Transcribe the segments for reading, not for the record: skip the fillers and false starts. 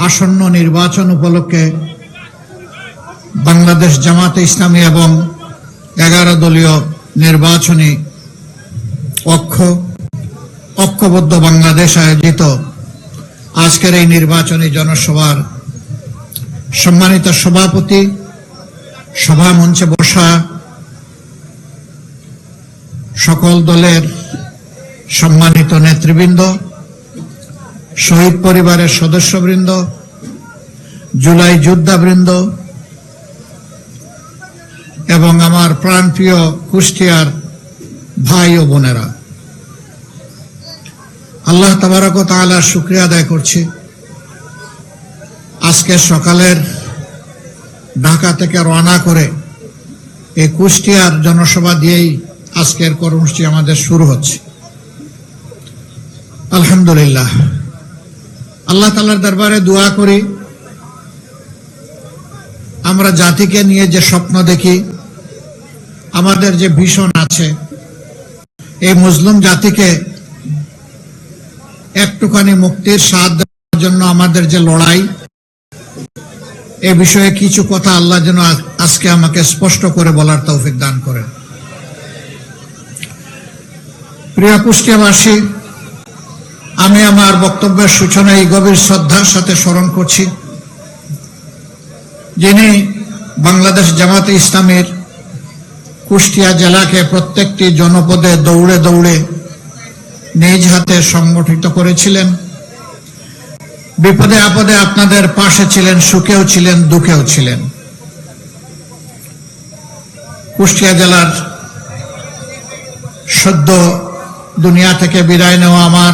আসন্ন নির্বাচন উপলক্ষে বাংলাদেশ জামাতে ইসলামী এবং 11 দলীয় নির্বাচনী ঐক্যবদ্ধ বাংলাদেশ আয়োজিত আজকের এই নির্বাচনী জনসভার সম্মানিত সভাপতি, সভা মঞ্চে বসা সকল দলের সম্মানিত নেতৃবৃন্দ, শহীদ পরিবারের সদস্যবৃন্দ, জুলাই যোদ্ধাবৃন্দ এবং আমার প্রাণপ্রিয় কুষ্টিয়ার ভাই ও বোনেরা, আল্লাহ তাবারক ওয়া তাআলার শুকরিয়া আদায় করছি। আজকে সকালের ঢাকা থেকে রওনা করে এই কুষ্টিয়ার জনসভা দিয়েই আজকের কর্মসূচি আমাদের শুরু হচ্ছে। আলহামদুলিল্লাহ, আল্লাহ তাআলার দরবারে দোয়া করি, আমরা জাতিকে নিয়ে যে স্বপ্ন দেখি, আমাদের যে ভীষণ আছে, এই মুসলিম জাতিকে একটুখানি মুক্তির স্বাদ দেওয়ার জন্য আমাদের যে লড়াই, এ বিষয়ে কিছু কথা আল্লাহ যেন আজকে আমাকে স্পষ্ট করে বলার তৌফিক দান করেন। প্রিয় কুষ্টিয়াবাসী, আমি আমার বক্তব্যের সূচনায় গভীর শ্রদ্ধার সাথে স্মরণ করছি যিনি বাংলাদেশ জামাতে ইসলামীর কুষ্টিয়া জেলাকে প্রত্যেকটি জনপদে দৌড়ে দৌড়ে নিজ হাতে সংগঠিত করেছিলেন। বিপদে আপদে আপনাদের পাশে ছিলেন, সুখেও ছিলেন, দুঃখেও ছিলেন। কুষ্টিয়া জেলার সদ্য দুনিয়া থেকে বিদায় নেওয়া আমার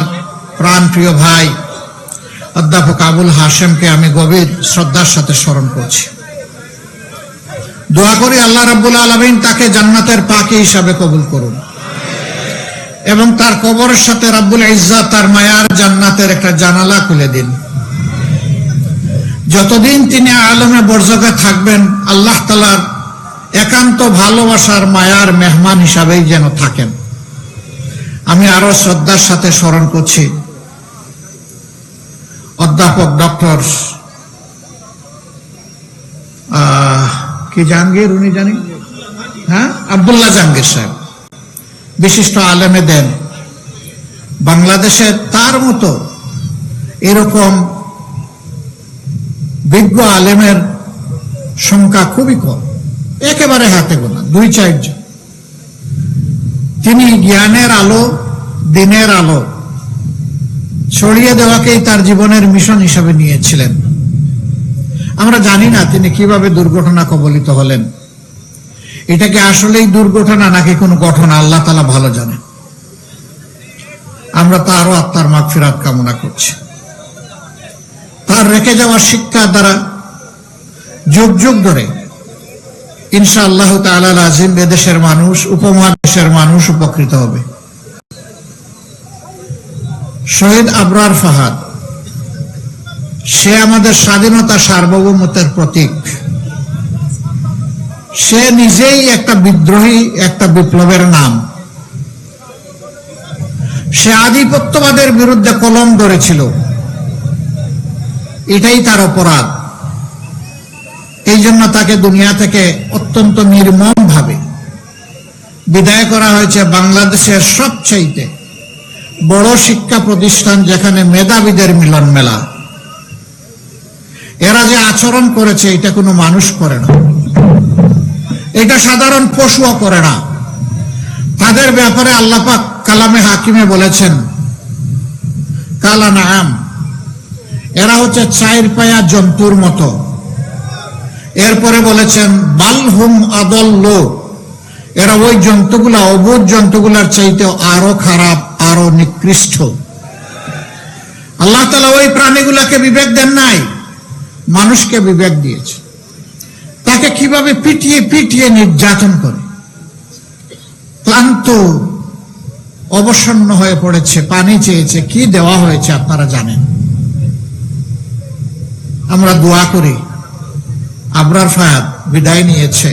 প্রাণপ্রিয় ভাই অধ্যাপক আবুল হাশেমকে আমি গভীর শ্রদ্ধার সাথে স্মরণ করছি। দোয়া করি আল্লাহ রাব্বুল আলামিন তাকে জান্নাতের পাখি হিসাবে কবুল করুন এবং তার কবরের সাথে রাব্বুল ইজ্জত তার মায়ার জান্নাতের একটা জানালা খুলে দিন। যতদিন তিনি আলমে বরজকে থাকবেন, আল্লাহ তাআলার একান্ত ভালোবাসার মায়ার মেহমান হিসাবেই যেন থাকেন। আমি আরো শ্রদ্ধার সাথে স্মরণ করছি অধ্যাপক ডক্টর কি জাহাঙ্গীর, উনি জানি, হ্যাঁ, আব্দুল্লাহ জাহাঙ্গীর সাহেব, বিশিষ্ট আলেমে দেন। বাংলাদেশের তার মতো এরকম বিজ্ঞ আলেমের সংখ্যা খুবই কম, একেবারে হাতে গোনা 2-4 জন। তিনি জ্ঞানের আলো, দিনের আলো ছড়িয়ে দেওয়াকেই তার জীবনের মিশন হিসাবে নিয়েছিলেন। আমরা জানি না তিনি কিভাবে দুর্ঘটনা কবলিত হলেন। এটা কি আসলেই দুর্ঘটনা নাকি কোনো ঘটনা, আল্লাহ তাআলা ভালো জানেন। আমরা তারও আত্মার মাগফিরাত কামনা করছি। তার রেখে যাওয়া শিক্ষা দ্বারা যুগ যুগ ধরে ইনশাআল্লাহ তাআলা আজিম এদেশের মানুষ, উপমহাদেশের মানুষ উপকৃত হবে। শহীদ আবরার ফাহাদ, সে আমাদের স্বাধীনতা সার্বভৌমত্বের প্রতীক। সে নিজেই একটা বিদ্রোহী, একটা বিপ্লবের নাম। সে আধিপত্যবাদের বিরুদ্ধে কলম ধরেছিল, এটাই তার অপরাধ। এই জন্য তাকে দুনিয়া থেকে অত্যন্ত নির্মম ভাবে বিদায় করা হয়েছে বাংলাদেশের সবচাইতে বড় শিক্ষা প্রতিষ্ঠান, যেখানে মেধাবীদের মিলন মেলা। এরা যে আচরণ করেছে, এটা কোনো মানুষ করে না, এটা সাধারণ পশুও করে না। তাদের ব্যাপারে আল্লাহ পাক কালামে হাকিমে বলেছেন কালা নাম, এরা হচ্ছে 4 পায়া জন্তুর মতো। এরপরে বলেছেন বালহুম আদল্লু, এরা ওই জন্তুগুলা, অবুঝ জন্তুগুলার চাইতে আরো খারাপ, আরো নিকৃষ্ট। আল্লাহ তাআলা ওই প্রাণীগুলাকে বিবেক দেন নাই, মানুষকে বিবেক দিয়েছে। তাকে কিভাবে পিটিয়ে পিটিয়ে নির্যাতন করে, ক্লান্ত অবসন্ন হয়ে পড়েছে, পানি চেয়েছে, কি দেওয়া হয়েছে আপনারা জানেন। আমরা দোয়া করি আবরার ফাহাদ বিদায় নিয়েছে,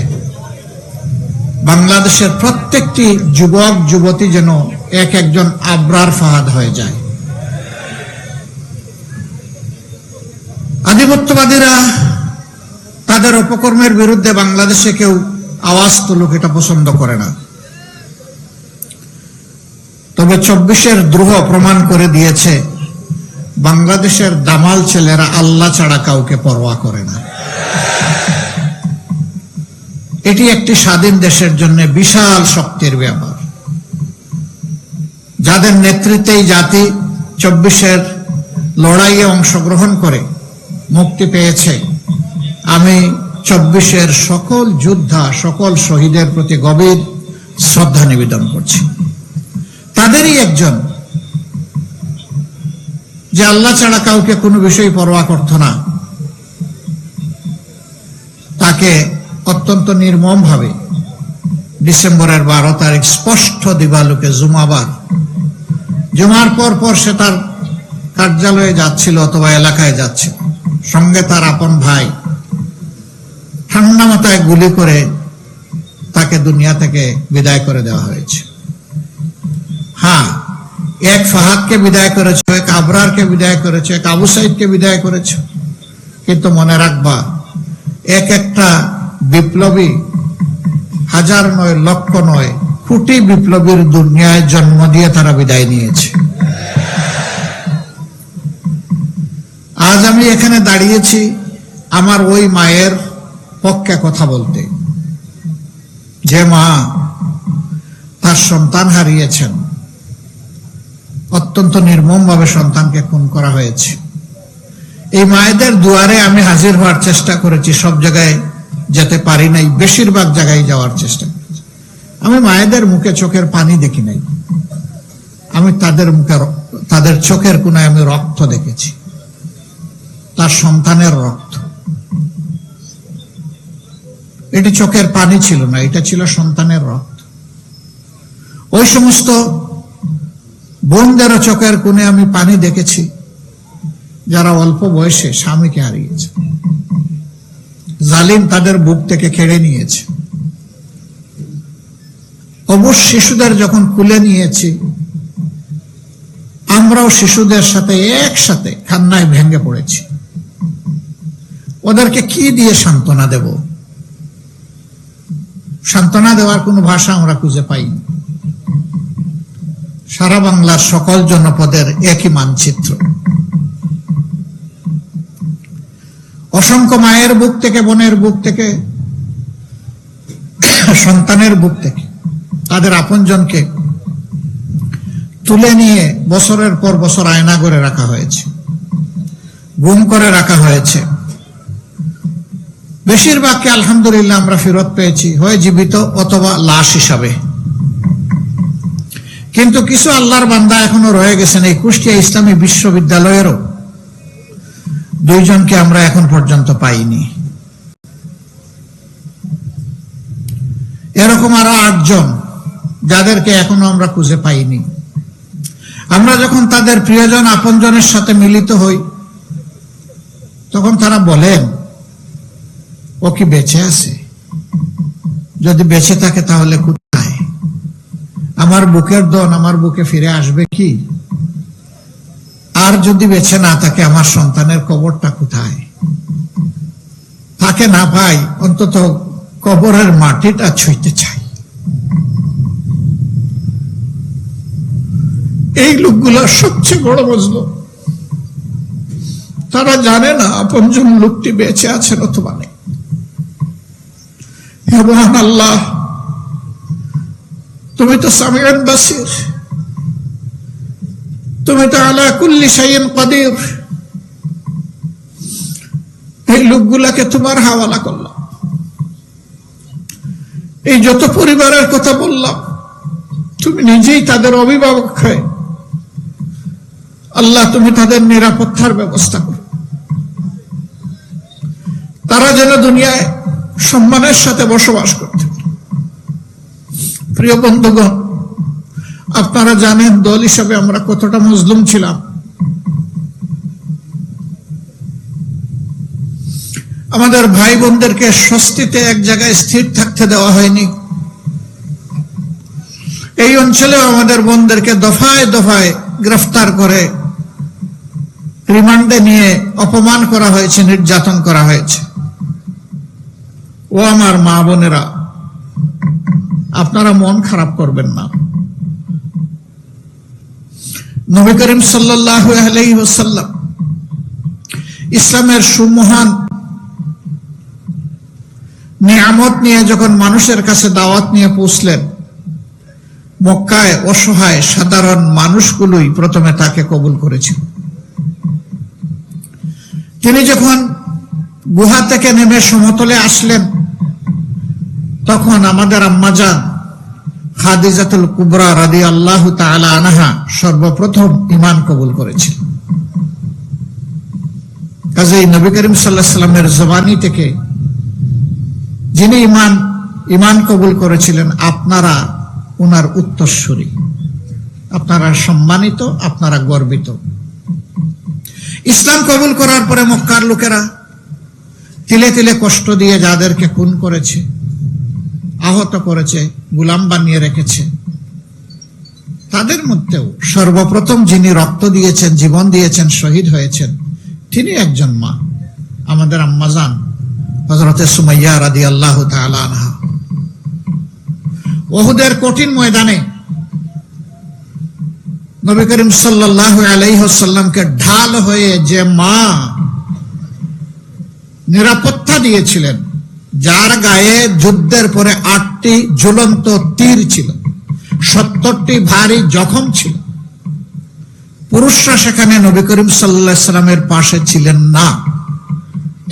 বাংলাদেশের প্রত্যেকটি যুবক যুবতী যেন এক একজন আবরার ফাহাদ হয়ে যায়। আধিপত্যবাদীরা তাদের অপকর্মের বিরুদ্ধে বাংলাদেশে কেউ আওয়াজ তুলুক এটা পছন্দ করে না। তবে 24-এর দ্রোহ প্রমাণ করে দিয়েছে বাংলাদেশের দামাল ছেলেরা আল্লাহ ছাড়া কাউকে পরোয়া করে না। এটি একটি স্বাধীন দেশের জন্য বিশাল শক্তির ব্যাপার, যাদের নেতৃত্বেই জাতি 24-এর লড়াইয়ে অংশগ্রহণ করে মুক্তি পেয়েছে। আমি 24-এর সকল যোদ্ধা, সকল শহীদের প্রতি গভীর শ্রদ্ধা নিবেদন করছি। তাদেরই একজন যে আল্লাহ ছাড়া কাউকে কোনো বিষয় পরোয়া করত না, তাকে অত্যন্ত নির্মম ভাবে ডিসেম্বরের 12 তারিখ স্পষ্ট দিবালোকে জুমার পর সে তার কার্যালয়ে যাচ্ছিল অথবা এলাকায় যাচ্ছে, সঙ্গে তার আপন ভাই ঠান্ডা মাথায় গুলি করে তাকে দুনিয়া থেকে বিদায় করে দেওয়া হয়েছে। হ্যাঁ, এক ফাহাদকে বিদায় করেছে, এক আবরারকে বিদায় করেছে, এক আবু সাইদকে বিদায় করেছে, কিন্তু মনে রাখবা এক একটা বিপ্লবী হাজার নয়, লক্ষ নয়, কোটি বিপ্লবীর দুনিয়ায় জন্ম দিয়ে তারা বিদায় নিয়েছে। আজ আমি এখানে দাঁড়িয়েছি আমার ওই মায়ের পক্ষে কথা বলতে, যে মা তার সন্তান হারিয়েছেন, অত্যন্ত নির্মম ভাবে সন্তানকে খুন করা হয়েছে। এই মায়েদের দুয়ারে আমি হাজির হওয়ার চেষ্টা করেছি, সব জায়গায় যেতে পারি নাই, বেশিরভাগ জায়গায় যাওয়ার চেষ্টা করেছি। আমি মায়েদের মুখে চোখের পানি দেখি নাই, আমি তাদের মুখে, তাদের চোখের কোনায় আমি রক্ত দেখেছি, তার সন্তানের রক্ত। এটি চোখের পানি ছিল না, এটা ছিল সন্তানের রক্ত। ওই সমস্ত বোনদের চোখের কোণে আমি পানি দেখেছি যারা অল্প বয়সে স্বামীকে হারিয়েছে, জালিম তাদের বুক থেকে কেড়ে নিয়েছে। অবশ্য শিশুদের যখন কুলে নিয়েছি, আমরাও শিশুদের সাথে একসাথে কান্নায় ভেঙে পড়েছি। ওদেরকে কি দিয়ে সান্ত্বনা দেব? সান্ত্বনা দেওয়ার কোনো ভাষা আমরা খুঁজে পাইনি। সারা বাংলার সকল জনপদের একই মানচিত্র। অসংখ্য মায়ের বুক থেকে, বোনের বুক থেকে, সন্তানের বুক থেকে তাদের আপনজনকে তুলে নিয়ে বছরের পর বছর আয়না করে রাখা হয়েছে, গুম করে রাখা হয়েছে। বেশিরভাগকে আলহামদুলিল্লাহ আমরা ফেরত পেয়েছি, হয় জীবিত অথবা লাশ হিসাবে। কিন্তু কিছু আল্লাহর বান্দা এখনো রয়ে গেছেন। এই কুষ্টিয়া ইসলামী বিশ্ববিদ্যালয়েরও 2 জনকে আমরা এখন পর্যন্ত পাইনি। এরকম আরো 8 জন যাদেরকে এখনো আমরা খুঁজে পাইনি। আমরা যখন তাদের প্রিয়জন আপনজনের সাথে মিলিত হই, তখন তারা বলেন, ও কি বেঁচে আছে? যদি বেঁচে থাকে তাহলে কোথায়? আমার বুকের দন আমার বুকে ফিরে আসবে কি? আর যদি বেঁচে না থাকে আমার সন্তানের কবরটা কোথায়? তাকে না পাই, অন্তত কবরের মাটিটা ছুঁইতে চাই। এই লোকগুলোর সবচেয়ে বড় মজলুম। তারা জানে না আপনজন লোকটি বেঁচে আছেন অথবা নেই। হে মহান আল্লাহ, তুমি তো সামিউন বাসির, তুমি তো আলা কুল্লি শাইইন কাদির। এই লোকগুলাকে তোমার হাওয়ালা করলাম। এই যত পরিবারের কথা বললাম, তুমি নিজেই তাদের অভিভাবক হয়ে আল্লাহ তুমি তাদের নিরাপত্তার ব্যবস্থা করো। তারা যেন দুনিয়ায় সম্মানের সাথে বসবাস করতে। প্রিয় বন্ধুগণ, আপনারা জানেন দল হিসাবে আমরা কতটা মজলুম ছিলাম। আমাদের ভাই বোনদেরকে স্বস্তিতে এক জায়গায় স্থির থাকতে দেওয়া হয়নি। এই অঞ্চলেও আমাদের বোনদেরকে দফায় দফায় গ্রেফতার করে রিমান্ডে নিয়ে অপমান করা হয়েছে, নির্যাতন করা হয়েছে। ও আমার মা বোনেরা, আপনারা মন খারাপ করবেন না। নবী করিম সাল্লাল্লাহু আলাইহি ওয়াসাল্লাম ইসলামের সুমহান নিয়ামত নিয়ে যখন মানুষের কাছে দাওয়াত নিয়ে পৌঁছলেন, মক্কায় অসহায় সাধারণ মানুষগুলোই প্রথমে তাকে কবুল করেছিল। তিনি যখন গুহা থেকে নেমে সমতলে আসলেন, তখন আমাদের আম্মাজান খাদিজাতুল কুবরা রাদিয়াল্লাহু তাআলা আনহা সর্বপ্রথম ঈমান কবুল করেছিলেন। কাজেই নবী করিম সাল্লাল্লাহু আলাইহি ওয়াসাল্লামের জবানি থেকে যিনি ঈমান কবুল করেছিলেন, আপনারা ওনার উত্তরসূরি, আপনারা সম্মানিত, আপনারা গর্বিত। ইসলাম কবুল করার পরে মক্কার লোকেরা তিলে তিলে কষ্ট দিয়ে যাদেরকে খুন করেছে, আহত করেছে, গোলাম বানিয়ে রেখেছে, তাদের মধ্যেও সর্বপ্রথম যিনি রক্ত দিয়েছেন, জীবন দিয়েছেন, শহীদ হয়েছেন, তিনি একজন মা, আমাদের আম্মাজান হযরতে সুমাইয়া রাদিয়াল্লাহু তাআলা আনহা। উহুদের কঠিন ময়দানে নবী করিম সাল্লাল্লাহু আলাইহি ওয়াসাল্লামকে ঢাল হয়ে যে মা নিরাপত্তা দিয়েছিলেন, যার গায়ে যুদ্ধের পরে 8টি ঝুলন্ত তীর ছিল, 70টি ভারী জখম ছিল, পুরুষরা সেখানে নবী করিম সাল্লাল্লাহু আলাইহি ওয়াসাল্লামের পাশে ছিলেন না।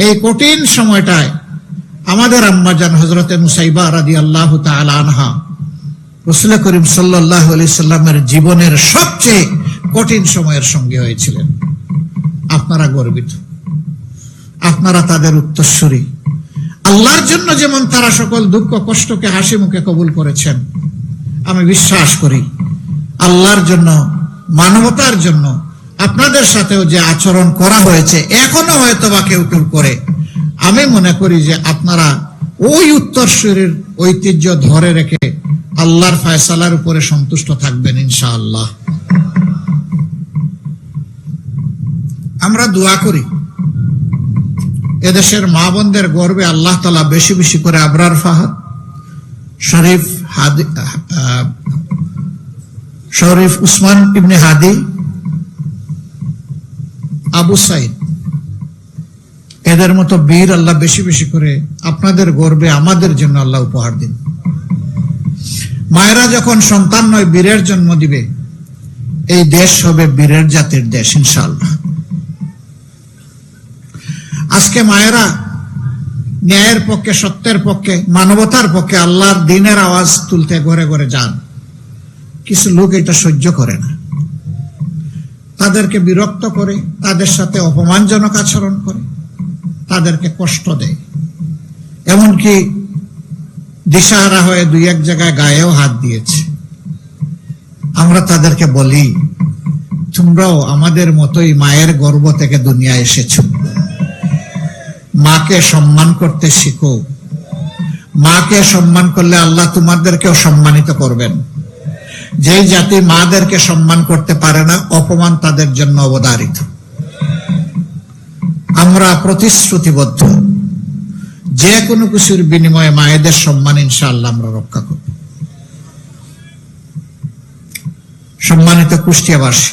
এই কঠিন সময়টায় আমাদের আম্মাজান হযরতে মুসাইবা রাদিয়াল্লাহু তাআলা আনহা রাসূল করিম সাল্লাল্লাহু আলাইহি ওয়াসাল্লামের জীবনের সবচেয়ে কঠিন সময়ের সঙ্গী হয়েছিলেন। আপনারা গর্বিত, আপনারা তাদের উত্তরসূরি। আল্লাহর জন্য যেমন তারা সকল দুঃখ কষ্টকে হাসি মুখে কবুল করেছেন, আমি বিশ্বাস করি আল্লাহর জন্য, মানবতার জন্য আপনাদের সাথেও যে আচরণ করা হয়েছে, এখনো হয়তো বা কেউ কেউ করে, আমি মনে করি যে আপনারা ওই উত্তরসূরির ঐতিহ্য ধরে রেখে আল্লাহর ফয়সালার উপরে সন্তুষ্ট থাকবেন ইনশাআল্লাহ। আমরা দোয়া করি এদেশের মা বোনদের গর্বে আল্লাহ তাআলা বেশি বেশি করে আবরার ফাহাদ, শরীফ উসমান ইবনে হাদি, আবু সাইদ, এদের মতো বীর আল্লাহ বেশি বেশি করে আপনাদের গর্বে আমাদের জন্য আল্লাহ উপহার দিন। মায়েরা যখন সন্তান নয় বীরের জন্ম দিবে, এই দেশ হবে বীরের জাতির দেশ ইনশাআল্লাহ। আজকে মায়েরা ন্যায়ের পক্ষে, সত্যের পক্ষে, মানবতার পক্ষে আল্লাহর দ্বীনের আওয়াজ তুলতে ঘরে ঘরে যান। কিছু লোক এটা সহ্য করে না, তাদেরকে বিরক্ত করে, তাদের সাথে অপমানজনক আচরণ করে, তাদেরকে কষ্ট দেয়, এমনকি দিশাহারা হয়ে দুই এক জায়গায় গায়েও হাত দিয়েছে। আমরা তাদেরকে বলি, তোমরাও আমাদের মতোই মায়ের গর্ভ থেকে দুনিয়ায় এসেছ, মাকে সম্মান করতে শিখো। মাকে সম্মান করলে আল্লাহ তোমাদেরকেও সম্মানিত করবেন। যেই জাতি মাদেরকে সম্মান করতে পারে না, অপমান তাদের জন্য অবধারিত। আমরা প্রতিশ্রুতিবদ্ধ, যে কোনো কিছুর বিনিময়ে মায়েদের সম্মান ইনশাআল্লাহ আমরা রক্ষা করব। সম্মানিত কুষ্টিয়াবাসী,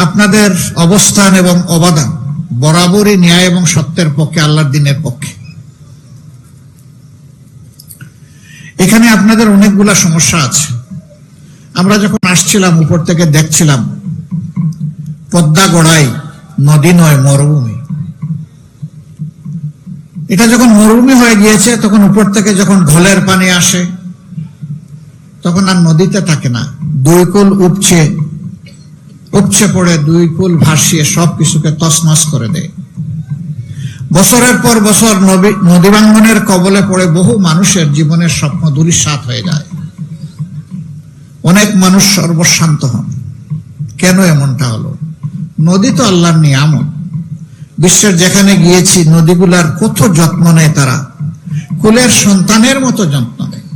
আপনাদের অবস্থান এবং অবদান বরাবরই ন্যায় এবং সত্যের পক্ষে, আল্লাহর দ্বীনের পক্ষে। এখানে আপনাদের অনেকগুলা সমস্যা আছে। আমরা যখন আসছিলাম উপর থেকে দেখছিলাম, পদ্মা গড়াই নদী নয়, মরুভূমি। এটা যখন মরুভূমি হয়ে গিয়েছে, তখন উপর থেকে যখন ঢলের পানি আসে, তখন আর নদীতে থাকে না, দুই কুল উপচে পড়ে, দুই কুল ভাসিয়ে সবকিছুকে তছনছ করে দেয়। বছরের পর বছর নদী ভাঙ্গনের কবলে পড়ে বহু মানুষের জীবনের স্বপ্ন ধূলিসাৎ হয়ে যায়। অনেক মানুষ সর্বশান্ত হন। কেন এমনটা হলো? নদী তো আল্লাহর নিয়ামত। বিশ্বের যেখানে গিয়েছি, নদীগুলার কত যত্ন নেয় তারা, কুলের সন্তানের মতো যত্ন নেয়।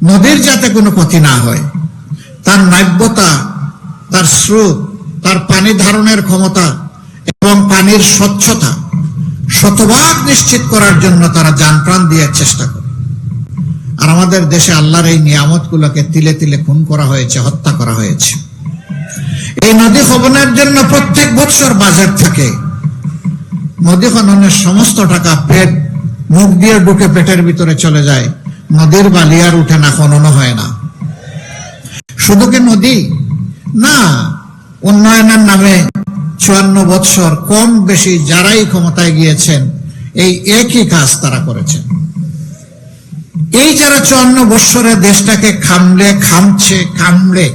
নদীর যাতে কোনো ক্ষতি না হয়, তার নাব্যতা, তার স্রোত, তার পানি ধারণের ক্ষমতা এবং পানির স্বচ্ছতা শতভাগ নিশ্চিত করার জন্য তারা জান প্রাণ দিয়ে চেষ্টা করে। আর আমাদের দেশে আল্লাহর এই নিয়ামতগুলোকে তিলে তিলে খুন করা হয়েছে, হত্যা করা হয়েছে। এই নদী খননের জন্য প্রত্যেক বছর বাজেট থাকে। নদী খননের সমস্ত টাকা পেট মুখ দিয়ে ঢুকে পেটের ভিতরে চলে যায়, নদীর বালি আর উঠে না, খননও হয় না। শুধু কি নদী না, উন্নয়নের নামে 54 বছর কম বেশি যারাই ক্ষমতায় গিয়েছেন এই একই কাজ তারা করেছেন। এই যারা 54 বছরে দেশটাকে খামড়ে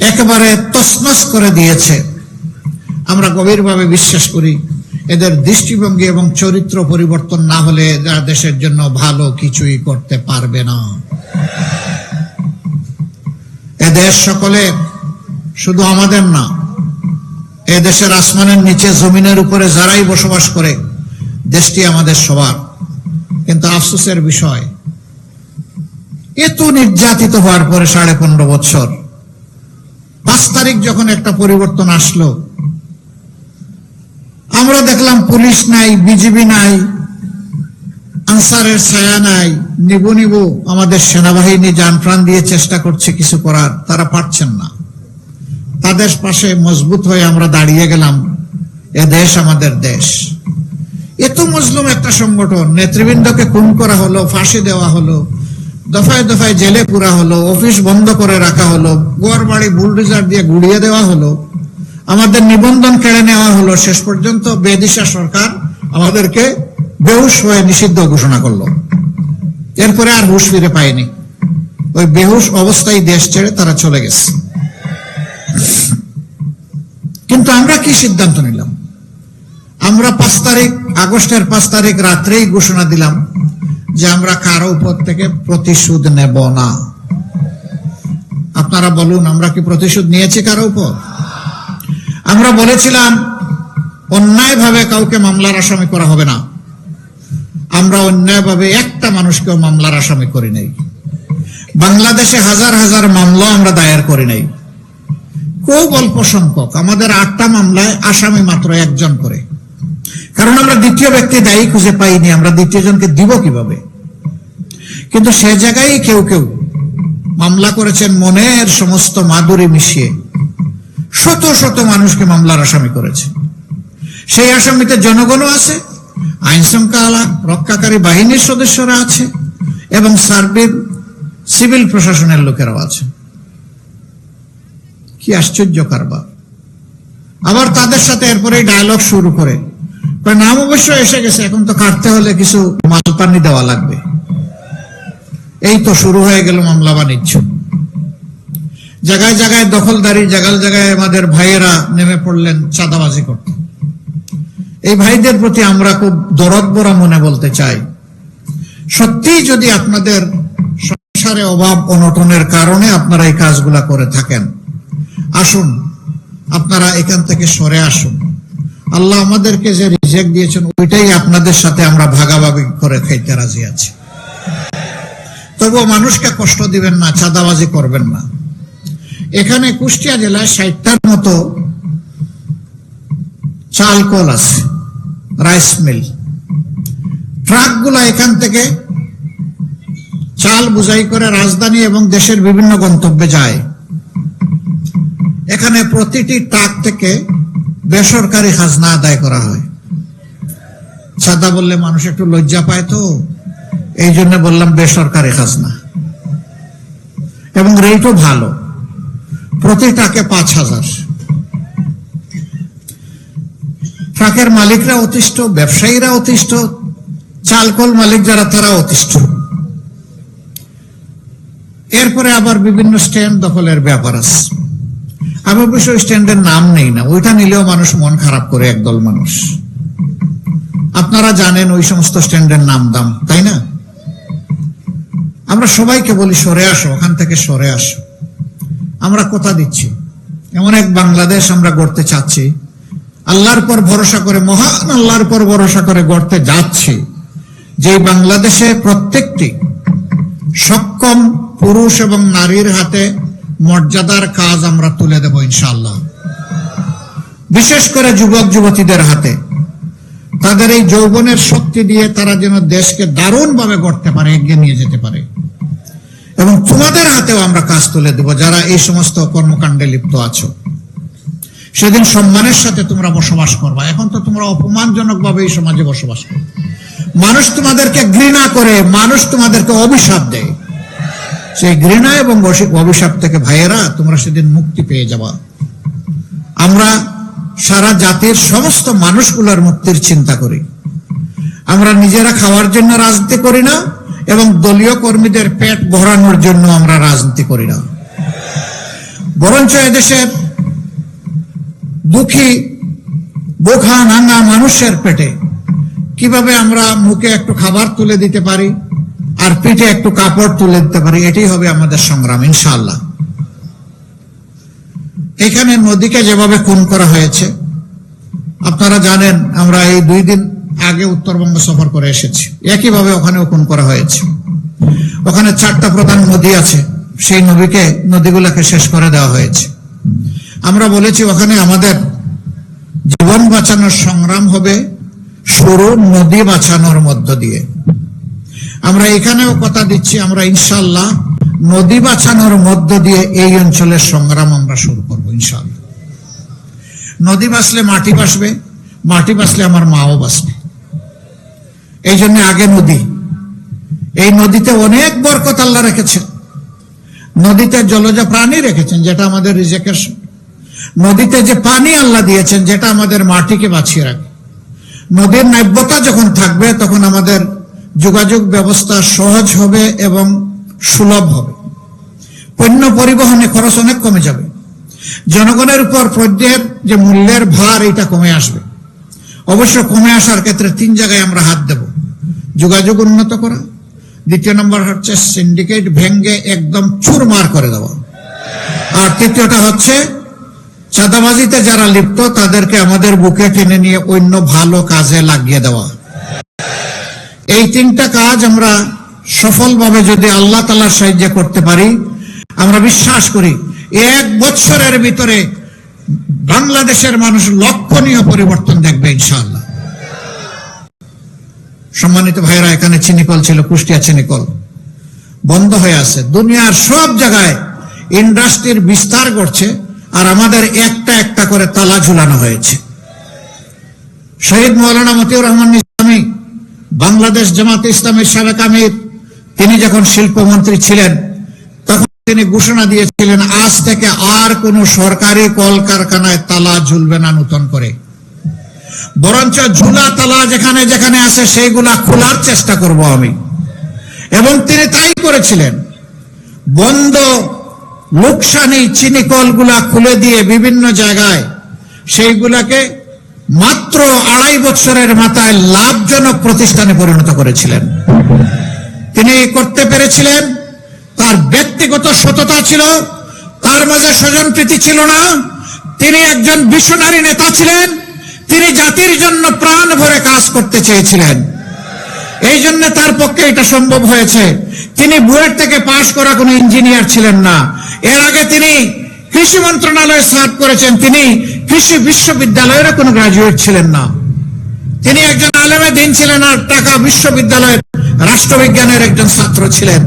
একেবারে তছনছ করে দিয়েছে, আমরা গভীরভাবে বিশ্বাস করি এদের দৃষ্টিভঙ্গি এবং চরিত্র পরিবর্তন না হলে এরা দেশের জন্য ভালো কিছুই করতে পারবে না। এদেশ সকলে, শুধু আমাদের না, এদেশের আসমানের নিচে জমিনের উপরে যারাই বসবাস করে, দেশটি আমাদের সবার। কিন্তু আফসোসের বিষয়, এত নির্যাতিত হওয়ার পরে 15.5 বছর 5 তারিখ যখন একটা পরিবর্তন আসলো, আমরা দেখলাম পুলিশ নাই, বিজিবি নাই, আনসারের ছায়া নাই, নিবু আমাদের সেনাবাহিনী জান প্রাণ দিয়ে চেষ্টা করছে কিছু করার, তারা পারছেন না। তাদের পাশে মজবুত হয়ে আমরা দাঁড়িয়ে গেলাম। এ দেশ আমাদের দেশ। এত মজলুম একটা সংগঠন, নেতৃবৃন্দকে খুন করা হলো, ফাঁসি দেওয়া হলো, দফায় দফায় জেলে পুরা হলো, অফিস বন্ধ করে রাখা হলো, গোয়ার বাড়ি বুলডোজার দিয়ে গুড়িয়ে দেওয়া হলো, আমাদের নিবন্ধন কেড়ে নেওয়া হলো। শেষ পর্যন্ত বেদিশা সরকার আমাদেরকে বেহুশ হয়ে নিষিদ্ধ ঘোষণা করলো। এরপরে আর হুঁশ ফিরে পায়নি। ওই বেহুশ অবস্থায় দেশ ছেড়ে তারা চলে গেছে। কিন্তু আমরা কি সিদ্ধান্ত নিলাম? আমরা 5 তারিখ, আগস্টের 5 তারিখ রাত্রেই ঘোষণা দিলাম যে আমরা কারো উপর থেকে প্রতিশোধ নেব না। আপনারা বলুন, আমরা কি প্রতিশোধ নিয়েছি কারো উপর? আমরা বলেছিলাম অন্যায়ভাবে কাউকে মামলার আসামি করা হবে না। আমরা অন্যায়ভাবে একটা মানুষকেও মামলার আসামি করি নাই। বাংলাদেশে হাজার হাজার মামলা আমরা দায়ের করি নাই। খুব অল্প সংখ্যক, আমাদের 8টা মামলায় আসামি মাত্র 1 জন করে। কারণ আমরা দ্বিতীয় ব্যক্তি দায়ী খুঁজে পাইনি, আমরা দ্বিতীয় জনকে দিব কিভাবে? কিন্তু সে জায়গায় কেউ কেউ মামলা করেছেন মনের সমস্ত মাধুরী মিশিয়ে, শত শত মানুষকে মামলার আসামি করেছে। সেই আসামিতে জনগণও আছে, আইন শৃঙ্খলা রক্ষাকারী বাহিনীর সদস্যরা আছে এবং সার্বিক সিভিল প্রশাসনের লোকেরাও আছে। কি আশ্চর্য কারবার! আবার তাদের সাথে এরপরে ডায়লগ শুরু করে, নাম অবশ্য এসে গেছে, এখন তো কাটতে হলে কিছু মাল পানি দেওয়া লাগবে। এই তো শুরু হয়ে গেল মামলা বাণিজ্য। জায়গায় জায়গায় দখলদারি, জায়গায় জায়গায় আমাদের ভাইয়েরা নেমে পড়লেন চাঁদাবাজি করতে। এই ভাইদের প্রতি আমরা খুব দরদ ভরা মনে বলতে চাই, সত্যিই যদি আপনাদের সংসারে অভাব অনটনের কারণে আপনারা এই কাজগুলা করে থাকেন, আসুন আপনারা এখান থেকে সরে আসুন। আল্লাহ আমাদেরকে যে রিজিক দিয়েছেন ওইটাই আপনাদের সাথে আমরা ভাগাভাগি করে খাইতে রাজি আছি। তবুও মানুষকে কষ্ট দিবেন না, চাঁদাবাজি করবেন না। এখানে কুষ্টিয়া জেলায় 60টার মতো চাল কল আছে, রাইস মিল। ট্রাকগুলা এখান থেকে চাল বোঝাই করে রাজধানী এবং দেশের বিভিন্ন গন্তব্যে যায়। এখানে প্রতিটি ট্রাক থেকে বেসরকারি খাজনা আদায় করা হয়। চাঁদা বললে মানুষ একটু লজ্জা পায়, তো এই জন্য বললাম বেসরকারি খাজনা, এবং রেটও ভালো, প্রতি ট্রাকে 5,000। ট্রাকের মালিকরা অতিষ্ঠ, ব্যবসায়ীরা অতিষ্ঠ, চালকল মালিক যারা তারা অতিষ্ঠ। এরপরে আবার বিভিন্ন স্ট্যান্ড দখলের ব্যাপার আছে। আমি অবশ্য স্ট্যান্ডের নাম নেই না, ওইটা নিলেও মানুষ মন খারাপ করে, একদল মানুষ। আপনারা জানেন ওই সমস্ত স্ট্যান্ডের নাম দাম, তাই না? আমরা সবাইকে বলি সরে আসো, ওখান থেকে সরে আসো। আমরা কথা দিচ্ছি, এমন এক বাংলাদেশ আমরা গড়তে চাচ্ছি, আল্লাহর পর ভরসা করে, মহান আল্লাহর পর ভরসা করে গড়তে যাচ্ছি, যে বাংলাদেশে প্রত্যেকটি সক্ষম পুরুষ এবং নারীর হাতে মর্যাদার কাজ আমরা তুলে দেব ইনশাআল্লাহ। বিশেষ করে যুবক যুবতীদের হাতে। তাদের এই যৌবনের শক্তি দিয়ে তারা যেন দেশকে দারুণভাবে গড়তে পারে, এগিয়ে নিয়ে যেতে পারে। এবং তোমাদের হাতেও আমরা কাজ তুলে দেব, যারা এই সমস্ত কর্মকাণ্ডে লিপ্ত আছো। সেদিন সম্মানের সাথে তোমরা বসবাস করবা। এখন তো তোমরা অপমানজনক ভাবে এই সমাজে বসবাস করো। মানুষ তোমাদেরকে ঘৃণা করে, মানুষ তোমাদেরকে অভিশাপ দেয়। সেই ঘৃণা এবং অভিশাপ থেকে ভাইয়েরা তোমরা সেদিন মুক্তি পেয়ে যাবা। আমরা সারা জাতির সমস্ত মানুষগুলোর মুক্তির চিন্তা করি। আমরা নিজেরা খাওয়ার জন্য রাজনীতি করি না, এবং দলীয় কর্মীদের পেট ভরানোর জন্য আমরা রাজনীতি করি না। বরঞ্চ এদেশের দুঃখী বোখা নাঙ্গা মানুষের পেটে কিভাবে আমরা মুখে একটু খাবার তুলে দিতে পারি আর পিঠে একটু কাপড় তুলে দিতে পারি, এটাই হবে আমাদের সংগ্রাম ইনশাআল্লাহ। এখানে নদীকে যেভাবে খুন করা হয়েছে আপনারা জানেন। আমরা এই 2 দিন আগে উত্তরবঙ্গ সফর করে এসেছি, একইভাবে ওখানেও খুন করা হয়েছে। ওখানে 4টা প্রধান নদী আছে, সেই নদীগুলোকে শেষ করে দেওয়া হয়েছে। আমরা বলেছি ওখানে আমাদের জীবন বাঁচানোর সংগ্রাম হবে শুরু নদী বাঁচানোর মধ্য দিয়ে। আমরা এখানেও কথা দিচ্ছি, আমরা ইনশাআল্লাহ নদী বাঁচানোর মধ্য দিয়ে এই অঞ্চলের সংগ্রাম আমরা শুরু করবো ইনশাআল্লাহ। নদী বাঁচলে মাটি বাঁচবে, মাটি বাঁচলে আমার মাও বাঁচবে। এই জন্য আগে নদী। এই নদীতে অনেক বরকত আল্লাহ রেখেছেন। নদীতে জলজ প্রাণী রেখেছেন, যেটা আমাদের রিজিকের। নদীতে যে পানি আল্লাহ দিয়েছেন, যেটা আমাদের মাটিকে বাঁচিয়ে রাখে। নদীর নাব্যতা যখন থাকবে তখন আমাদের যোগাযোগ ব্যবস্থা সহজ হবে এবং সুলভ হবে। পণ্য পরিবহনে খরচ অনেক কমে যাবে। জনগণের উপর পণ্যের যে মূল্যের ভার, এটা কমে আসবে। অবশ্য কমে আসার ক্ষেত্রে 3 জায়গায় আমরা হাত দেব। যোগাযোগ উন্নত করা, 2 নম্বর হচ্ছে সিন্ডিকেট ভেঙ্গে একদম চুরমার করে দেওয়া, আর 3টা হচ্ছে চাঁদাবাজিতে যারা লিপ্ত তাদেরকে আমাদের বুকে টেনে নিয়ে অন্য ভালো কাজে লাগিয়ে দেওয়া। এই 3টা কাজ আমরা সফলভাবে যদি আল্লাহ তাআলার সাহায্যে করতে পারি, আমরা বিশ্বাস করি 1 বছরের ভিতরে বাংলাদেশের মানুষ লক্ষণীয় পরিবর্তন দেখবে ইনশাআল্লাহ। সম্মানিত ভাইরা, এখানে চিনিকল ছিল, কুষ্টিয়া চিনিকল বন্ধ হয়ে আছে। দুনিয়ার সব জায়গায় ইন্ডাস্ট্রির বিস্তার ঘটছে, আর আমাদের একটা একটা করে তালা ঝুলানো হয়েছে। শহীদ মৌলানা মতিউর রহমান ইসলামী, বাংলাদেশ জামাতে ইসলামের সাবেক আমির, তিনি যখন শিল্পমন্ত্রী ছিলেন তখন তিনি ঘোষণা দিয়েছিলেন, আজ থেকে আর কোন সরকারি কলকারখানায় তালা ঝুলবে না নতুন করে, বরঞ্চ ঝুলা তালা যেখানে যেখানে আছে সেইগুলা খোলার চেষ্টা করব আমি। এবং তিনি তাই করেছিলেন। বন্ধ লোকসানি চিনিকলগুলা খুলে দিয়ে বিভিন্ন জায়গায় সেইগুলাকে মাত্র 2.5 বছরের মাথায় লাভজনক প্রতিষ্ঠানে পরিণত করেছিলেন। তিনি করতে পেরেছিলেন। তার ব্যক্তিগত সততা ছিল, তার মাঝে স্বজনপ্রীতি ছিল না। তিনি একজন ভিশনারি নেতা ছিলেন। তিনি জাতির জন্য প্রাণ ভরে কাজ করতে চেয়েছিলেন। এই জন্য তার পক্ষে এটা সম্ভব হয়েছে। তিনি বুয়েট থেকে পাশ করা কোনো ইঞ্জিনিয়ার ছিলেন না। এর আগে তিনি কৃষি মন্ত্রণালয়ে সার্ভ করেছেন। তিনি কৃষি বিশ্ববিদ্যালয়ের কোনো গ্রাজুয়েট ছিলেন না। তিনি একজন আলেমে দ্বীন ছিলেন, আর ঢাকা বিশ্ববিদ্যালয়ের রাষ্ট্রবিজ্ঞানের একজন ছাত্র ছিলেন।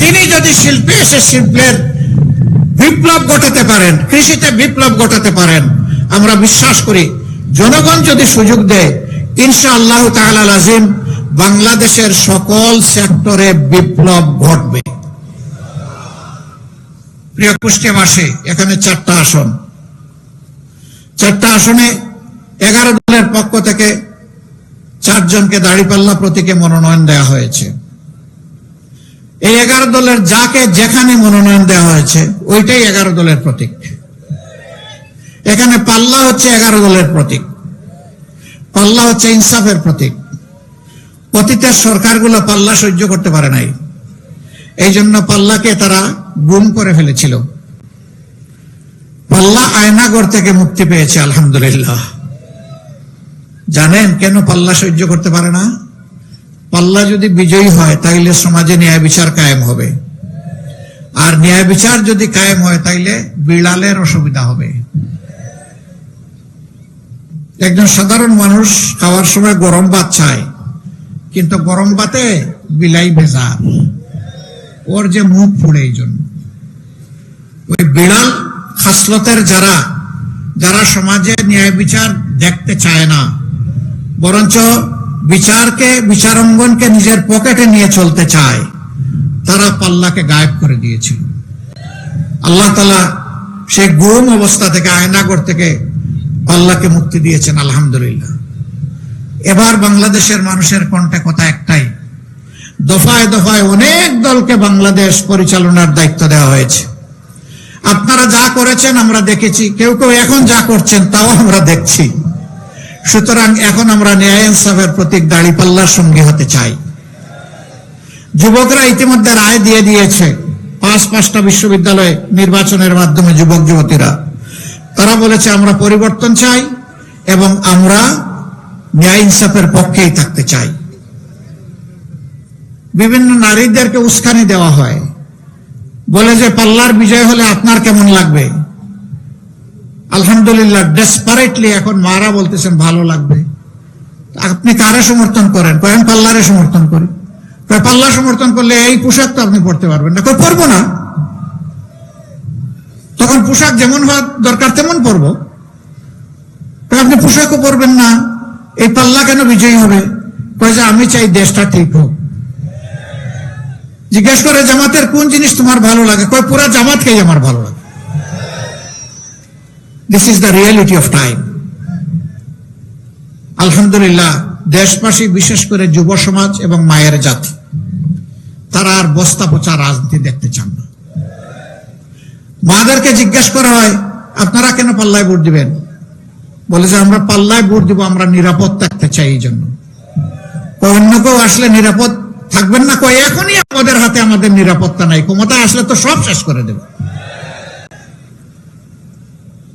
তিনি যদি শিল্পে এসে শিল্পের বিপ্লব ঘটাতে পারেন, কৃষিতে বিপ্লব ঘটাতে পারেন, আমরা বিশ্বাস করি জনগণ যদি সুযোগ দেয়, ইনশাআল্লাহ তাআলা আজিম বাংলাদেশের সকল সেক্টরে বিপ্লব ঘটবে। প্রিয় কুষ্টিয়াবাসী, এখানে 4টা আসন। 4টা আসনে 11 দলের পক্ষ থেকে 4 জনকে দাঁড়িপাল্লা প্রতীকে মনোনয়ন দেওয়া হয়েছে। এই 11 দলের যাকে যেখানে মনোনয়ন দেওয়া হয়েছে ওইটাই 11 দলের প্রতীক। এখানে পাল্লা হচ্ছে 11 দলের প্রতীক। পাল্লা হচ্ছে ইনসাফের প্রতীক। অতীতের সরকারগুলো পাল্লা সহ্য করতে পারে নাই, এই জন্য পাল্লাকে তারা গুম করে ফেলেছিল। পাল্লা আয়নাগর থেকে মুক্তি পেয়েছে আলহামদুলিল্লাহ। জানেন কেন পাল্লা সহ্য করতে পারে না? পাল্লা যদি বিজয়ী হয় তাইলে সমাজে ন্যায় বিচার কায়েম হবে, আর ন্যায় বিচার যদি কায়েম হয় তাইলে বিড়ালের অসুবিধা হবে। একজন সাধারণ মানুষ খাওয়ার সময় গরম ভাত চায়, কিন্তু গরম ভাতে বিলাই ভেজা, ওর যে মুখ পুড়ে। এই জন্য ওই বিড়াল খাসলতের যারা যারা সমাজে ন্যায় বিচার দেখতে চায় না, বরঞ্চ বিচারাঙ্গনকে নিজের পকেটে নিয়ে চলতে চায়, তারা পাল্লাকে গায়েব করে দিয়েছিল। আল্লাহ তাআলা সেই গুম অবস্থা থেকে, আয়নাগর থেকে পাল্লাকে মুক্তি দিয়েছেন, আলহামদুলিল্লাহ। এবার বাংলাদেশের মানুষের কণ্ঠে কথা একটাই, দফায় দফায় অনেক দলকে বাংলাদেশ পরিচালনার দায়িত্ব দেওয়া হয়েছে। আপনারা যা করেছেন আমরা দেখেছি, কেউ কেউ এখন যা করছেন তাও আমরা দেখছি। সুতরাং এখন আমরা ন্যায় ইনসাফের প্রতীক দাঁড়িপাল্লার সঙ্গী হতে চাই। যুবকরা ইতিমধ্যে রায় দিয়ে দিয়েছে, 5টা বিশ্ববিদ্যালয়ে নির্বাচনের মাধ্যমে যুবক যুবতীরা তারা বলেছে আমরা পরিবর্তন চাই এবং আমরা ন্যায় ইনসাফের পক্ষেই থাকতে চাই। বিভিন্ন নারীদেরকে উস্কানি দেওয়া হয়, বলে যে পাল্লার বিজয় হলে আপনার কেমন লাগবে। আলহামদুলিল্লাহ, ডেসপারেটলি এখন মারা বলতেছেন ভালো লাগবে। আপনি কারে সমর্থন করেন? কয়েন পাল্লারে সমর্থন করি। পাল্লা সমর্থন করলে এই পোশাক তো আপনি পড়তে পারবেন না। পরবো না, তখন পোশাক যেমন হওয়া দরকার তেমন পরবো। আপনি পোশাকও পরবেন না, এই পাল্লা কেন বিজয়ী হবে? কয়ে যে আমি চাই দেশটা ঠিক হোক। জিজ্ঞেস করে জামাতের কোন জিনিস তোমার ভালো লাগে? কয় পুরা জামাতকেই আমার ভালো লাগে। This is the reality of time. আলহামদুলিল্লাহ, দেশবাসী বিশেষ করে যুব সমাজ এবং মায়ের জাতি তারা আর বস্তা পচা রাজনীতি দেখতে চান না। মাদেরকে জিজ্ঞেস করা হয় আপনারা কেন পাল্লায় ভোট দিবেন? বলে যে আমরা পাল্লায় ভোট দিব, আমরা নিরাপদ থাকতে চাই। এই জন্য অন্য কেউ আসলে নিরাপদ থাকবেন না। কয় এখনই আমাদের হাতে আমাদের নিরাপত্তা নাই, ক্ষমতা আসলে তো সব শেষ করে দেবে।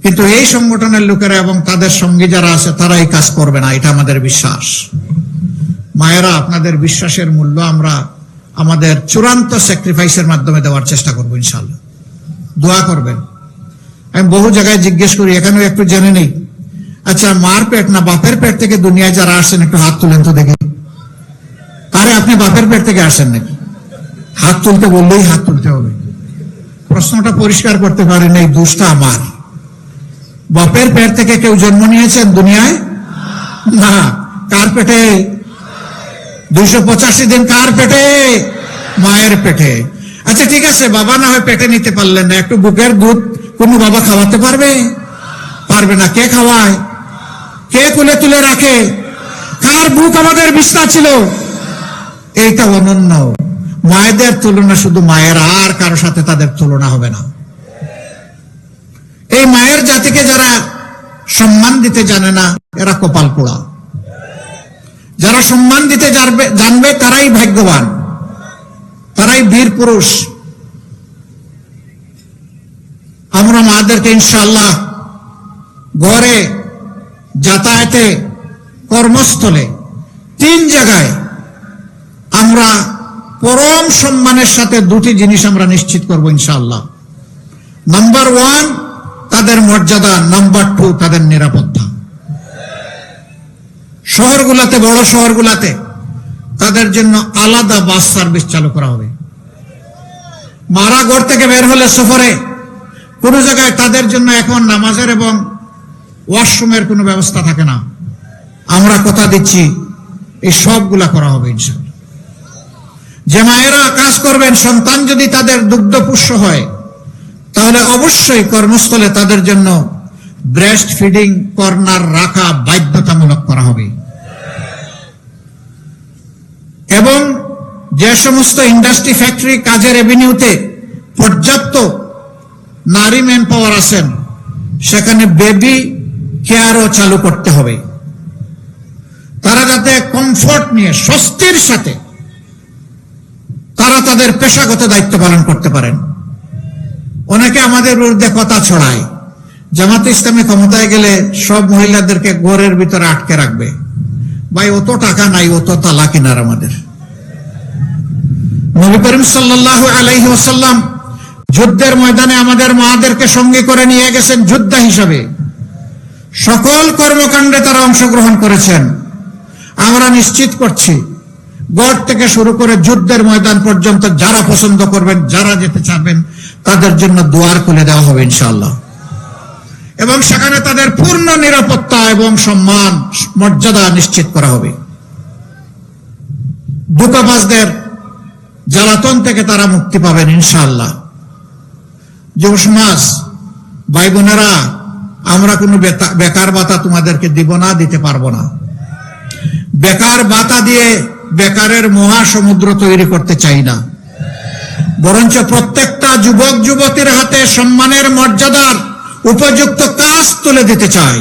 কিন্তু এই সংগঠনের লোকেরা এবং তাদের সঙ্গী যারা আছে তারা এই কাজ করবে না, এটা আমাদের বিশ্বাস। মায়েরা, আপনাদের বিশ্বাসের মূল্য আমরা আমাদের চূড়ান্ত স্যাক্রিফাইসের মাধ্যমে দেওয়ার চেষ্টা করবো ইনশাআল্লাহ। দোয়া করবেন। আমি বহু জায়গায় জিজ্ঞেস করি, এখানেও একটু জেনে নেই, আচ্ছা মার পেট না বাপের পেট থেকে দুনিয়ায় যারা আসছেন একটু হাত তুলেন তো দেখি। আরে আপনি বাপের পেট থেকে আসেন নাকি? হাত তুলতে বললেই হাত তুলতে হবে। প্রশ্নটা পরিষ্কার করতে পারেন, এই দোষটা আমার। বাপের পেট থেকে কেউ জন্ম নিয়েছেন দুনিয়ায়? না। কার পেটে? 285 দিন কার পেটে? মায়ের পেটে। আচ্ছা ঠিক আছে, বাবা না হয় পেটে নিতে পারলেন না, একটু বুকের দুধ কোনো বাবা খাওয়াতে পারবে? পারবে না। কে খাওয়ায়? কে কোলে তুলে রাখে? কার বুক আমাদের বিছনা ছিল? এইটা অনন্য। মায়েদের তুলনা শুধু মায়ের, আর কারো সাথে তাদের তুলনা হবে না। এই মায়ের জাতিকে যারা সম্মান দিতে জানে না, এরা কপাল পোড়া। যারা সম্মান দিতে জানবে তারাই ভাগ্যবান, তারাই বীর পুরুষ। আমরা মাদেরকে ইনশাআল্লাহ ঘরে, যাতায়াতে, কর্মস্থলে, 3 জায়গায় আমরা পরম সম্মানের সাথে 2টি জিনিস আমরা নিশ্চিত করব ইনশাআল্লাহ। নাম্বার 1 তাদের মর্যাদা, নাম্বার 2 তাদের নিরাপত্তা। শহরগুলোতে, বড় শহরগুলোতে তাদের জন্য আলাদা বাস সার্ভিস চালু করা হবে। মারা ঘর থেকে বের হলে সফরে কোন জায়গায় তাদের জন্য এখন নামাজের এবং ওয়াশরুমের কোনো ব্যবস্থা থাকে না। আমরা কথা দিচ্ছি এই সবগুলা করা হবে ইনশাআল্লাহ। যে মায়েরা কাজ করবেন, সন্তান যদি তাদের দুগ্ধপুষ্য হয়, তাহলে অবশ্যই কর্মস্থলে তাদের জন্য ব্রেস্ট ফিডিং কর্নার রাখা বাধ্যতামূলক করা হবে। এবং যে সমস্ত ইন্ডাস্ট্রি, ফ্যাক্টরি, কাজের এভিনিউতে পর্যাপ্ত নারী ম্যান পাওয়ার আছেন, সেখানে বেবি কেয়ারও চালু করতে হবে। তারা যাতে কমফোর্ট নিয়ে, স্বস্তির সাথে তারা তাদের পেশাগত দায়িত্ব পালন করতে পারেন। অনেকে আমাদের বিরুদ্ধে কথা ছড়ায়, জামাতে ইসলামী ক্ষমতায় গেলে সব মহিলাদেরকে ঘরের ভিতরে আটকে রাখবে। ভাই, অত টাকা নাই, অত তালা কিনার আমাদের। নবী করিম সাল্লাল্লাহু আলাইহি ওয়াসাল্লাম যুদ্ধের ময়দানে আমাদের মাদেরকে সঙ্গে করে নিয়ে গেছেন যোদ্ধা হিসাবে। সকল কর্মকাণ্ডে তারা অংশগ্রহণ করেছেন। আমরা নিশ্চিত করছি গড় থেকে শুরু করে যুদ্ধের ময়দান পর্যন্ত যারা পছন্দ করবেন, যারা যেতে চাবেন, তাদের জন্য দুয়ার খুলে দেওয়া হবে ইনশাআল্লাহ। এবং সেখানে তাদের পূর্ণ নিরাপত্তা এবং সম্মান মর্যাদা নিশ্চিত করা হবে। ধোঁকাবাজদের জ্বালাতন থেকে তারা মুক্তি পাবেন ইনশাআল্লাহ। যুব সমাজ, ভাই বোনেরা, আমরা কোনো বেকার ভাতা তোমাদেরকে দিব না, দিতে পারবো না। বেকার ভাতা দিয়ে বেকারের মহাসমুদ্র তৈরি করতে চাই না, বরঞ্চ প্রত্যেকটা যুবক যুবতীর হাতে সম্মানের মর্যাদার উপযুক্ত কাজ তুলে দিতে চাই,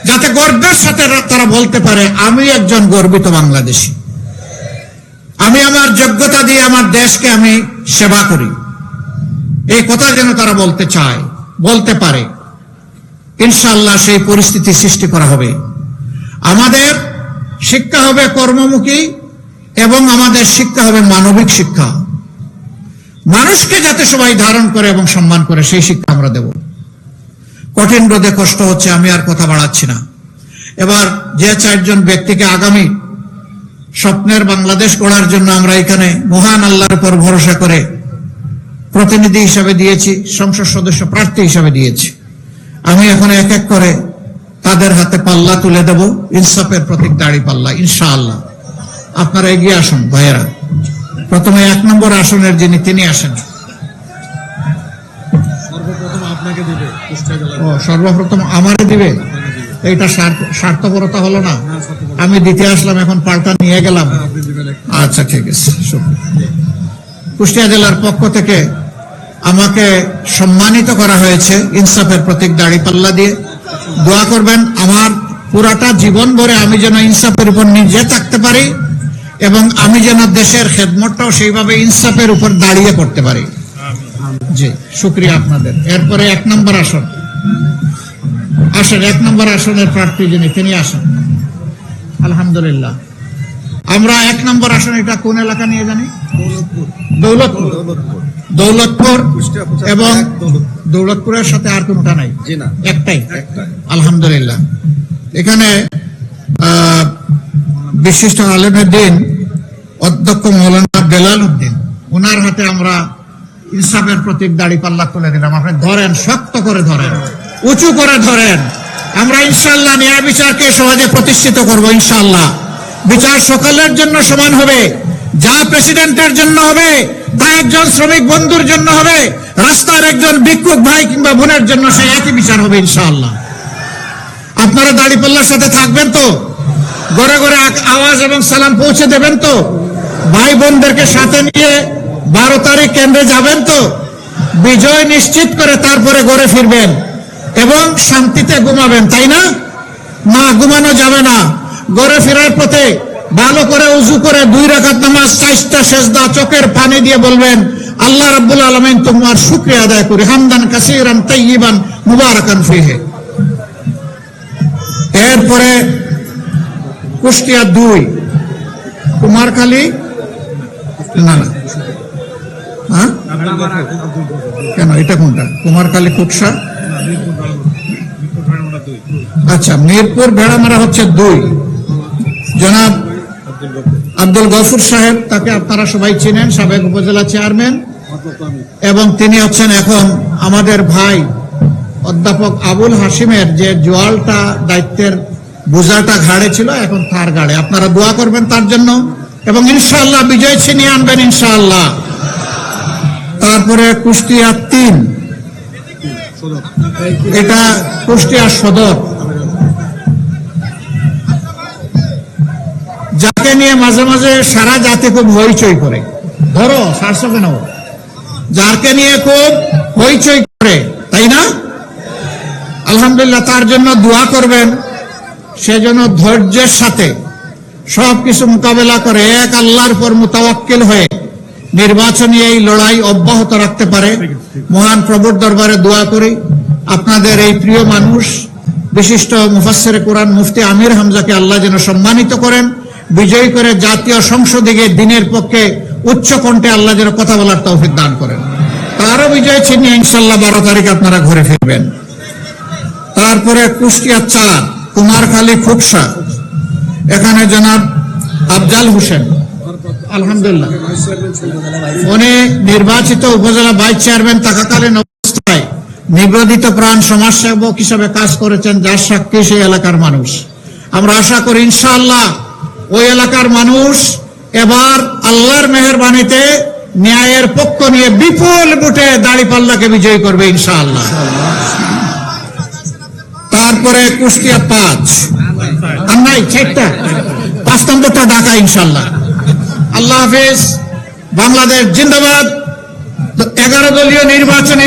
যাতে গর্বের সাথে তারা বলতে পারে আমি একজন গর্বিত বাংলাদেশী, আমি আমার যোগ্যতা দিয়ে আমার দেশকে আমি সেবা করি। এই কথা যেন তারা বলতে চায়, বলতে পারে। ইনশাআল্লাহ সেই পরিস্থিতি সৃষ্টি করা হবে। আমাদের শিক্ষা হবে কর্মমুখী এবং আমাদের শিক্ষা হবে মানবিক শিক্ষা। মানুষকে যাতে সবাই ধারণ করে এবং সম্মান করে, সেই শিক্ষা আমরা দেব। কঠিন রোদে কষ্ট হচ্ছে, আমি আর কথা বাড়াচ্ছি না। এবার যে চারজন ব্যক্তিকে আগামী স্বপ্নের বাংলাদেশ গড়ার জন্য আমরা এখানে মহান আল্লাহর উপর ভরসা করে প্রতিনিধি হিসাবে দিয়েছি, সংসদ সদস্য প্রার্থী হিসাবে দিয়েছি, আমি এখন এক এক করে তাদের হাতে পাল্লা তুলে দেব, ইনসাফের প্রতীক দাড়ি পাল্লা ইনশাআল্লাহ। আপনারা এগিয়ে আসুন ভাইয়েরা। প্রথমে 1 নম্বর আসনের যিনি, তিনি আসেন। সর্বপ্রথম আমারে দিবে? এইটা স্বার্থপরতা হলো না? আমি দিতে আসলাম, এখন পাল্টা নিয়ে গেলাম। আচ্ছা ঠিক আছে। কুষ্টিয়া জেলার পক্ষ থেকে আমাকে সম্মানিত করা হয়েছে ইনসাফের প্রতীক দাড়ি পাল্লা দিয়ে। দোয়া করবেন আমার পুরাটা জীবন ভরে আমি যেন ইনসাফের উপর নিজে থাকতে পারি এবং আমি যেন দেশের খেদমতটাও সেইভাবে ইনসাফের উপর দাঁড়িয়ে করতে পারি। জি, শুকরিয়া আপনাদের। এরপরে 1 নম্বর আসন আসেন। 1 নম্বর আসনের প্রার্থী যিনি, তিনি আসেন। আলহামদুলিল্লাহ। আমরা 1 নম্বর আসন, এটা কোন এলাকা নিয়ে জানি? দৌলতপুর। দৌলতপুর এবং দৌলতপুরের সাথে আর কোনটা নাই? একটাই। আলহামদুলিল্লাহ। এখানে বিশিষ্ট আলেমের দিন অধ্যক্ষ মৌলানা বেলাল উদ্দিন, ওনার হাতে আমরা ইনসাফের প্রতীক দাড়ি পাল্লা তুলে দিলাম। আপনি ধরেন, শক্ত করে ধরেন, উঁচু করে ধরেন। আমরা ইনশাআল্লাহ ন্যায় বিচারকে সমাজে প্রতিষ্ঠিত করব ইনশাআল্লাহ। বিচার সকলের জন্য সমান হবে। যা প্রেসিডেন্টের জন্য হবে, তা একজন শ্রমিক বন্ধুর জন্য হবে, রাস্তার একজন ভিক্ষুক ভাই কিংবা বোনের জন্য সেই একই বিচার হবে ইনশাআল্লাহ। আপনারা দাড়িপাল্লার সাথে থাকবেন তো? ঘরে ঘরে আওয়াজ এবং সালাম পৌঁছে দেবেন তো? ভাই বোনদেরকে সাথে নিয়ে 12 তারিখ কেন্দ্রে যাবেন তো? বিজয় নিশ্চিত করে তারপরে ঘরে ফিরবেন এবং শান্তিতে ঘুমাবেন, তাই না? না, ঘুমানো যাবে না। ঘরে ফেরার পথে ভালো করে উযু করে 2 রাকাত নামাজ, 4টা সেজদা, চোখের পানি দিয়ে বলবেন আল্লাহ রাব্বুল আলামিন তোমার শুকরিয়া আদায় করি, হামদান কাসীরান তাইয়িবান মুবারাকান ফিহি। এরপরে কুষ্টিয়া 2, কুমারখালী, না না, হ্যাঁ কেন, এটা কোনটা? কুমারখালী কুকসা, আচ্ছা মিরপুর ভেড়ামারা হচ্ছে 2। জনাব আব্দুল গফুর সাহেব, তাকে আপনারা সবাই চিনেন, সাবেক উপজেলা চেয়ারম্যান, এবং তিনি হচ্ছেন এখন আমাদের ভাই অধ্যাপক আবুল হাসিমের যে জোয়ালটা দায়িত্বের বোঝাটা ঘাড়ে ছিল, এখন তার ঘাড়ে। আপনারা দোয়া করবেন তার জন্য এবং ইনশাআল্লাহ বিজয় ছিনিয়ে আনবেন ইনশাআল্লাহ। তারপরে কুষ্টিয়া 3, এটা কুষ্টিয়া সদর, যাকে নিয়ে মাঝে মাঝে সারা জাতি খুব হইচই করে। ধরো সারছো কেন? যাকে নিয়ে খুব হইচই করে, তাই না? আলহামদুলিল্লাহ, তার জন্য দোয়া করবেন, সেজন্য ধৈর্যের সাথে সবকিছু মোকাবেলা করে এক আল্লাহর উপর মুতাওয়াক্কিল হয়ে নির্বাচনী এই লড়াই অব্যাহত রাখতে পারে। মহান প্রভুর দরবারে দোয়া করি আপনাদের এই প্রিয় মানুষ, বিশিষ্ট মুফাসসিরে কোরআন মুফতি আমির হামজাকে আল্লাহ যেন সম্মানিত করেন, বিজয়ী করে জাতীয় সংসদে গিয়ে দিনের পক্ষে উচ্চ কণ্ঠে আল্লাহ যেন কথা বলার তৌফিক দান করেন। তারও বিজয় ছিনিয়ে ইনশাআল্লাহ 12 তারিখ আপনারা ঘরে ফিরবেন। তারপরে কুষ্টিয়া 4 কুমারখালী খুকসা, এখানে জনাব আফজাল হোসেন, আলহামদুলিল্লাহ উনি নির্বাচিত উপজেলা ভাইস চেয়ারম্যান থাকাকালীন অবস্থায় নিবেদিত প্রাণ সমাজসেবক হিসেবে কাজ করেছেন, যার সাক্ষী সেই এলাকার মানুষ। আমরা আশা করি ইনশাআল্লাহ ওই এলাকার মানুষ এবার আল্লাহর মেহেরবানিতে ন্যায়ের পক্ষ নিয়ে বিপুল ভোটে দাঁড়িপাল্লাকে বিজয়ী করবে ইনশাআল্লাহ। তারপরে কুষ্টিয়া 5 আর নাই 4টা, 5 নম্বরটা ঢাকা ইনশাআল্লাহ। আল্লাহ হাফেজ, বাংলাদেশ জিন্দাবাদ। 11 দলীয় নির্বাচনী